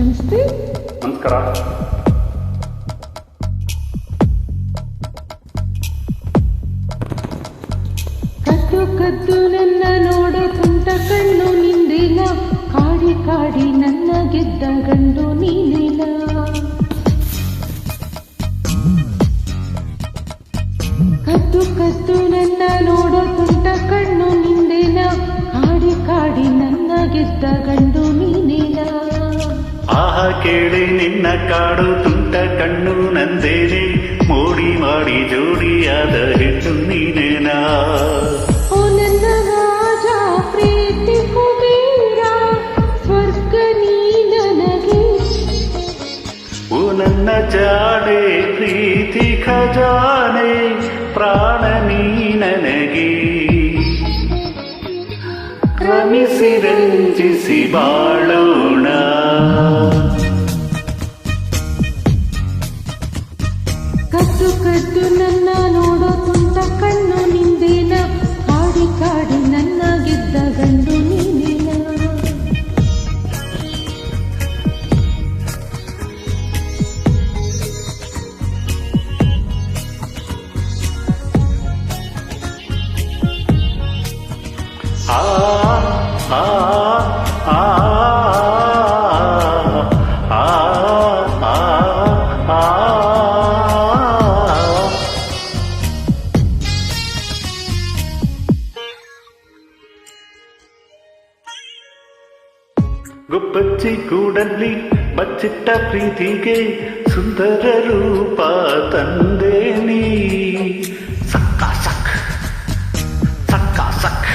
ನಮಸ್ತೆ. ನಮಸ್ಕಾರ. ಕದ್ದು ಕದ್ದು ನನ್ನ ನೋಡು ತುಂಟ ಕಣ್ಣು ನಿಂದಿಲ್ಲ, ಕಾಡಿ ಕಾಡಿ ನನ್ನ ಗೆದ್ದ ಗಂಡು ನೀನಿಲ್ಲ. ಕದ್ದು ಕದ್ದು ನನ್ನ ನೋಡು ತುಂಟ ಕಣ್ಣು ನಿಂದಿಲ್ಲ, ಕಾಡಿ ಕಾಡಿ ನನ್ನ ಗೆದ್ದ ಗಂಡು ನೀನಿಲ್ಲ. ಆಹ ಕೇಳಿ ನಿನ್ನ ಕಾಡು ತುಂಟ ಕಣ್ಣು ನಂದೇನೆ, ಮೋಡಿ ಮಾಡಿ ಜೋಡಿಯಾದ ಹೆಣ್ಣು ನೀನೇನಾ. ಓ ನನ್ನ ರಾಜ ಪ್ರೀತಿ ಕುಬೇರ, ಸ್ವರ್ಗ ನೀ ನನಗೆ. ಓ ನನ್ನ ಜಾಡೆ ಪ್ರೀತಿ ಖಜಾನೆ, ಪ್ರಾಣ ನೀ ನನಗೆ. ರಮಿಸಿ ರಂಜಿಸಿ ಬಾಳೋಣ. ಕದ್ದು ಕದ್ದು ನನ್ನ ನೋಡೋ ತುಂಟ ಕಣ್ಣು ನಿಂದೇನ, ಕಾಡಿ ಕಾಡಿ ನನ್ನ ಗೆದ್ದ ಗಂಡು ನೀನೇನ. ಆ ಆ ಆ ಗುಬ್ಬಚ್ಚಿ ಕೂಡಲ್ಲಿ ಬಚ್ಚಿಟ್ಟ ಪ್ರೀತಿಗೆ ಸುಂದರ ರೂಪ ತಂದೆ ನೀ. ಸಕ್ಕ ಸಕ್ ಸಕ್ಕ ಸಕ್.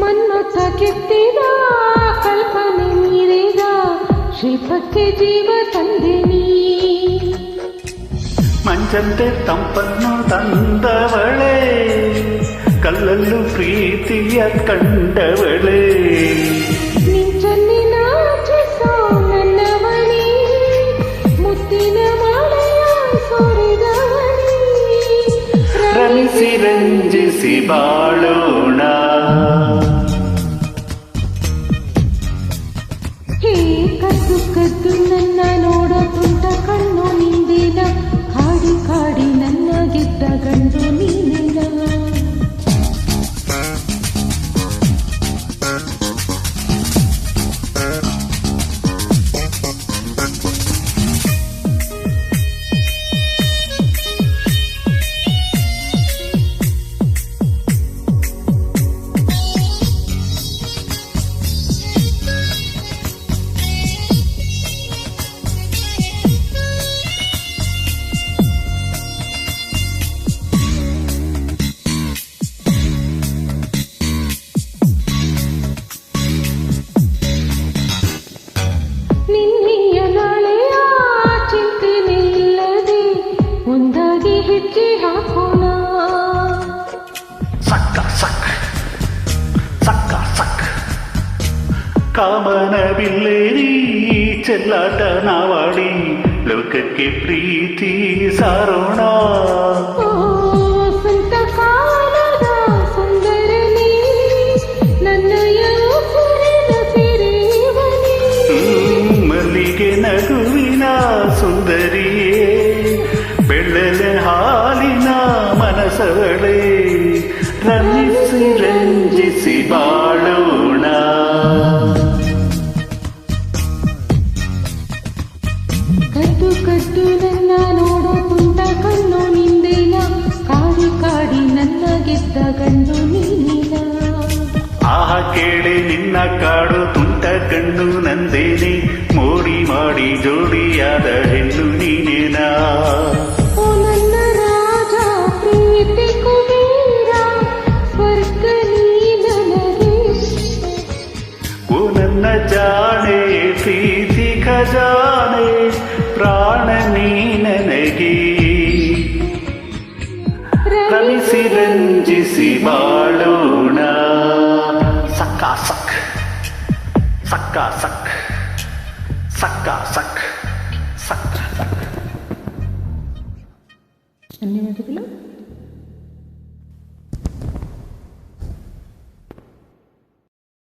ಮನ್ಮಥ ಕೆತ್ತಿದ ಕಲ್ಪನೆ ಮೀರಿದ ಶಿಲ್ಪಕ್ಕೆ ಜೀವ ತಂದೆ ನೀ. ಮಂಚಂತೆ ತಂಪನ್ನು ತಂದವಳೆ, ಕಲ್ಲಲ್ಲೂ ಪ್ರೀತಿಯ ಕಂಡವಳೆ. ನಿಂಚಲ್ಲಿ ನಾಚಿಸೋ ನನ್ನವನೇ, ಮುತ್ತಿನ ಮಾಲೆಯ ಸೋರಿದವನೇ. ರಮಿಸಿ ರಂಜಿಸಿ ಬಾಳೋಣ. ಹೇ ಕದ್ದು ಕದ್ದು ನನ್ನ ನೋಡೋ ತುಂಟ ಕಣ್ಣು ನಿಂದೇನ, ಕಾಡಿ ಕಾಡಿ ನನ್ನ ಗೆದ್ದ ಗಂಡು ನೀನೆಲ್ಲ. ನಿನ್ನೆಯ ನಾಳೆಯ ಚಿಂತೆ ನಿಲ್ಲದೆ ಒಂದಾಗಿ ಹೆಜ್ಜೆ ಹಾಕೋಣ. ಸಕ್ಕ ಸಕ್ ಸಕ್ಕ ಸಕ್. ಕಾಮನ ಬಿಲ್ಲೇರಿ ಚೆಲ್ಲಾಟ ನಾವಾಡಿ, ಲೋಕಕ್ಕೆ ಪ್ರೀತಿ ಸಾರೋಣ. ಓ ಸಂತ ಕಾಲದ ಸುಂದರನೇ, ನನ್ನಯ ಸುರಿದ ಸಿರಿವನೇ. ಮಲ್ಲಿಗೆ ನಗುವಿನ ಸುಂದರಿಯೇ, ಬೆಳ್ಳಲೆ ಹಾಲಿನ ಮನಸವಳೆ. ರಮಿಸಿ ರಂಜಿಸಿ ಬಾಳೋಣ. ಕದ್ದು ಕದ್ದು ನನ್ನ ನೋಡೋ ತುಂಟ ಕಣ್ಣು ನಿಂದೇನ, ಕಾಡಿ ಕಾಡಿ ನನ್ನ ಗೆದ್ದ ಗಂಡು ನೀನಿಲ್ಲ. ಆಹ ಕೇಳಿ ನಿನ್ನ ಕಾಡು ತುಂಟ ಕಣ್ಣು ನಂದೇನೆ, ಮೋಡಿ ಮಾಡಿ ಜೋಡಿಯಾದ ಹೆಣ್ಣು ನೀನೇನಾ. ಓ ನನ್ನ ರಾಜ ಪ್ರೀತಿ ಕುಬೇರ, ಸ್ವರ್ಗ ನೀ ನನಗೆ. ಓ ನನ್ನ ಜಾಣೆ ಪ್ರೀತಿ ಖಜಾನೆ, ಪ್ರಾಣ ನೀ ನನಗೆ. ರಮಿಸಿ ರಂಜಿಸಿ ಬಾಳೋಣ. ಸಕ್ಕ ಸಕ್ ಸಕ್ಕ ಸಕ್ ಸಕ್ಕ ಸಕ್ ಸಕ್ಕ ಸಕ್. ಧನ್ಯವಾದಗಳು.